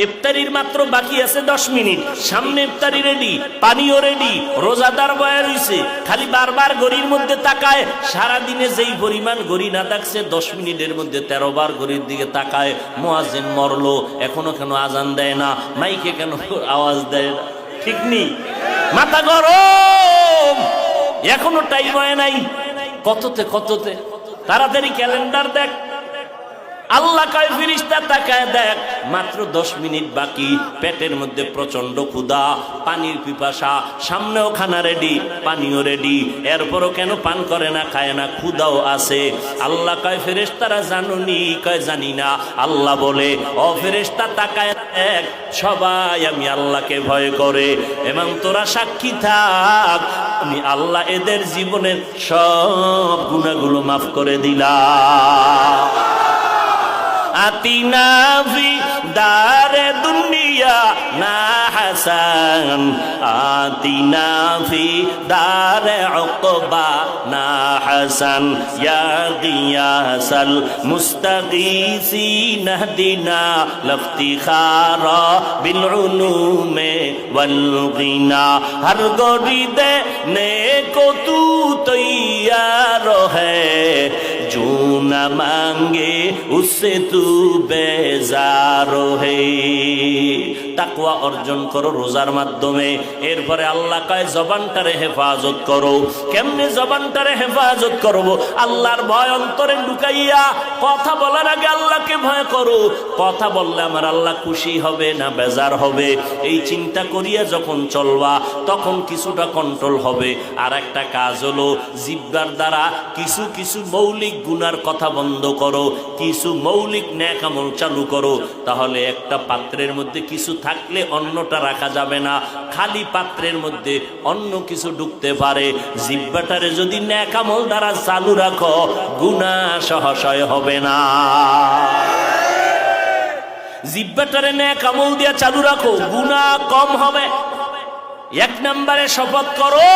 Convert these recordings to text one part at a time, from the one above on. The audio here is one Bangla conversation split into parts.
ইফতারির মাত্র বাকি আছে 10 মিনিট, সামনে ইফতারি রেডি, পানিও রেডি, রোজাদার বয়া রইছে, খালি বারবার ঘড়ির মধ্যে তাকায়। সারা দিনে যেই পরিমাণ ঘড়ি না দেখছে 10 মিনিটের মধ্যে 13 বার ঘড়ির দিকে তাকায়। মুয়াজ্জিন মরলো, এখনো কেন আজান দেয় না, মাইকে কেন আওয়াজ দেয় না? ঠিক নেই, মাথা গরম, এখনো টাইম হয় নাই। কততে তাড়াতাড়ি ক্যালেন্ডার দেখ। আল্লাহ কয় ফেরেশতা তাকায় দেখ, মাত্র 10 মিনিট বাকি, পেটের মধ্যে প্রচন্ড ক্ষুধা, পানির পিপাসা, সামনেও খানা রেডি, পানিও রেডি, এরপরও কেন পান করে না, খায় না, ক্ষুধাও আছে। আল্লাহ কয় ফেরেশতারা জানুনি? কয় জানি না। আল্লাহ বলে, ও ফেরেশতা তাকায় দেখ, সবাই আমি আল্লাহকে ভয় করে, এবং তোরা সাক্ষী থাক, আমি আল্লাহ এদের জীবনের সব গুনাহগুলো মাফ করে দিলাম। আতিনা ফি দারে দুনিয়া না হাসান, আতিনা ফি দারে উকবা না হাসান, ইয়া গিয়াসাল মুস্তাগীসিন হদিনা লফতিখারা বিল উলুমে ওয়াল গিনা। হর গরি দে নেকো তু তৈয়ার হ্যায়, जो न मांगे उससे तू बेजार है। তাকওয়া অর্জন করো রোজার মাধ্যমে। এরপরে আল্লাহ কয় জবানটারে হেফাজত করো। কেমনে জবানটারে হেফাজত করব? আল্লাহর ভয় অন্তরে ঢুকাইয়া কথা বলার আগে আল্লাহকে ভয় করো। কথা বললে আমার আল্লাহ খুশি হবে না বেজার হবে, এই চিন্তা করিয়া যখন চলবা তখন কিছুটা কন্ট্রোল হবে। আর একটা কাজ হলো জিহ্বার দ্বারা কিছু কিছু মৌলিক গুনার কথা বন্ধ করো, কিছু মৌলিক নেক আমল চালু করো। তাহলে একটা পাত্রের মধ্যে কিছু থাকলে অন্যটা রাখা যাবে না, খালি পাত্রের মধ্যে অন্য কিছু ঢুকতে পারে। জিহ্বাটারে যদি নেক আমল দ্বারা চালু রাখো, গুনাহ সহসয় হবে না। জিহ্বাটারে নেক আমল দিয়া চালু রাখো, গুনাহ কম হবে। 1 নম্বরে শপথ করো,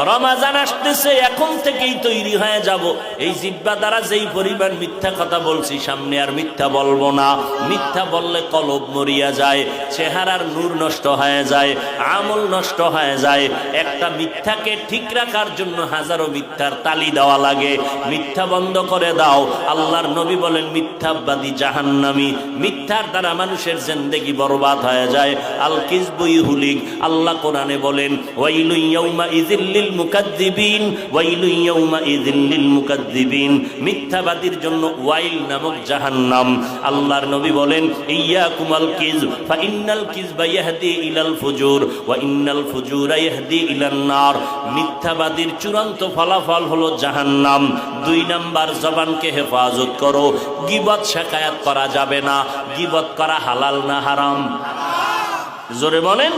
রমাজান আসতেছে, এখন থেকেই তৈরি হয়ে যাব। এই জিহ্বা দ্বারা যেই পরিমাণ মিথ্যা কথা বলছি, সামনে আর মিথ্যা বলবো না। মিথ্যা বললে কলব মরিয়া যায়, চেহারার নূর নষ্ট হয়ে যায়, আমল নষ্ট হয়ে যায়। একটা মিথ্যাকে ঠিক রাখার জন্য হাজারো মিথ্যার তালি দেওয়া লাগে। মিথ্যা বন্ধ করে দাও। আল্লাহর নবী বলেন, মিথ্যাবাদী জাহান্নামী। মিথ্যার দ্বারা মানুষের জিন্দেগি বরবাদ হয়ে যায়। আল কিযবু ইহুলিক। আল্লাহ কোরআনে বলেন, ওয়াইলু ইয়াউমা ইযিল মুকাদ্দিবিন, ওয়াইলু ইয়াউমা ইযিল লিল মুকাদ্দিবিন। মিথ্যাবাদীর জন্য ওয়াইল নামক জাহান্নাম। আল্লাহর নবী বলেন, ইয়াকুমাল কিযব ফা ইন্নাল কিযবা ইয়াহদি ইলাল ফুজুর ওয়া ইন্নাল ফুজুরা ইয়াহদি ইলান নার। মিথ্যাবাদীর চূড়ান্ত ফলাফল হলো জাহান্নাম। 2 নাম্বার, জবানকে হেফাজত করো। গীবত শিকায়াত করা যাবে না। গীবত করা হালাল না হারাম? জোরে বলেন।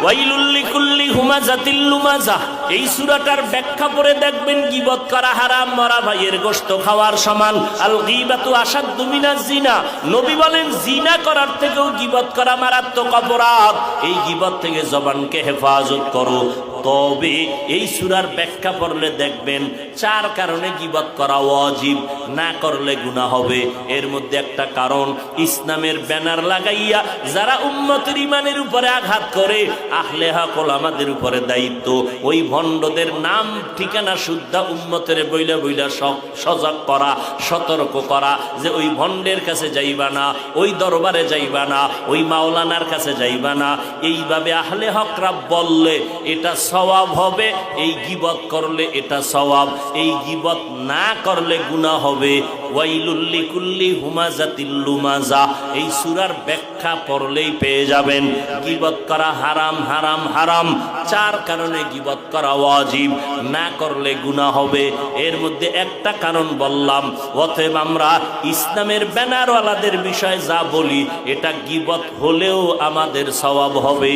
ওয়াইলুল লিকুল্লি হুমাযাতিল লুমাযা। এই সূরাটার ব্যাখ্যা পড়ে দেখবেন গীবত করা হারাম, মরা ভাইয়ের গোশত খাওয়ার সমান। আল গীবাতু আশাদ্দু মিনাজ জিনা। নবী বলেন, জিনা করার থেকেও গীবত করা মারাত্মক অপরাধ। এই গীবত থেকে জবানকে হেফাজত করো। তবে এই সূরার ব্যাখ্যা পড়লে দেখবেন 4 কারণে গীবত করা ওয়াজিব, না করলে গুনাহ হবে। এর মধ্যে একটা কারণ, ইসলামের ব্যানার লাগাইয়া যারা উম্মতের ঈমানের উপরে আঘাত করে, আহলে হক ওলামাদের উপরে দায়িত্ব ওই ভণ্ডদের নাম ঠিকানা শুদ্ধা উম্মতের বইলা বইলা সজাগ করা, সতর্ক করা, যে ওই ভণ্ডের কাছে যাইবা না, ওই দরবারে যাইবা না, ওই মাওলানার কাছে যাইবা না। এইভাবে আহলে হকরা বললে এটা সওয়াব হবে, এই গীবত করলে এটা সওয়াব, এই গীবত না করলে গুনাহ হবে। ওয়াইলুল লিকুল্লি হুমাযাতিল লুমাযা। এই সূরার ব্যাখ্যা পড়লেই পেয়ে যাবেন গীবত করা হারাম, হারাম, হারাম। 4 কারণে গীবত করা ওয়াজিব, না করলে গুনাহ হবে। এর মধ্যে একটা কারণ বললাম। অতএব আমরা ইসলামের ব্যানারওয়ালাদের বিষয়ে যা বলি, এটা গীবত হলেও আমাদের সওয়াব হবে।